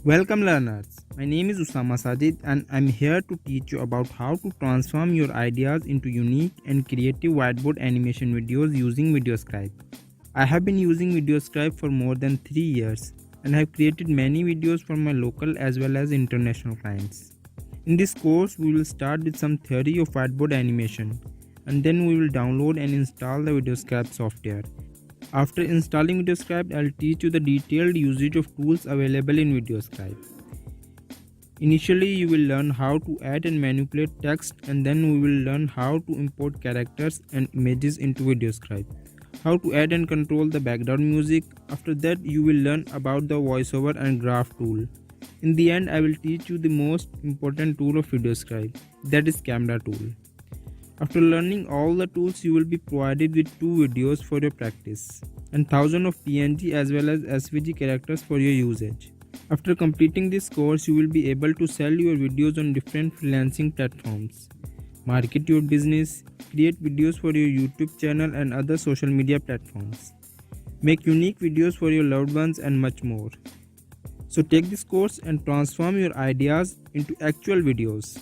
Welcome learners, my name is Usama Sajid and I'm here to teach you about how to transform your ideas into unique and creative whiteboard animation videos using VideoScribe. I have been using VideoScribe for more than 3 years and have created many videos for my local as well as international clients. In this course, we will start with some theory of whiteboard animation and then we will download and install the VideoScribe software. After installing VideoScribe, I'll teach you the detailed usage of tools available in VideoScribe. Initially, you will learn how to add and manipulate text, and then we will learn how to import characters and images into VideoScribe, how to add and control the background music. After that, you will learn about the voiceover and graph tool. In the end, I will teach you the most important tool of VideoScribe, that is camera tool. After learning all the tools, you will be provided with 2 videos for your practice and thousands of PNG as well as SVG characters for your usage. After completing this course, you will be able to sell your videos on different freelancing platforms, market your business, create videos for your YouTube channel and other social media platforms, make unique videos for your loved ones and much more. So take this course and transform your ideas into actual videos.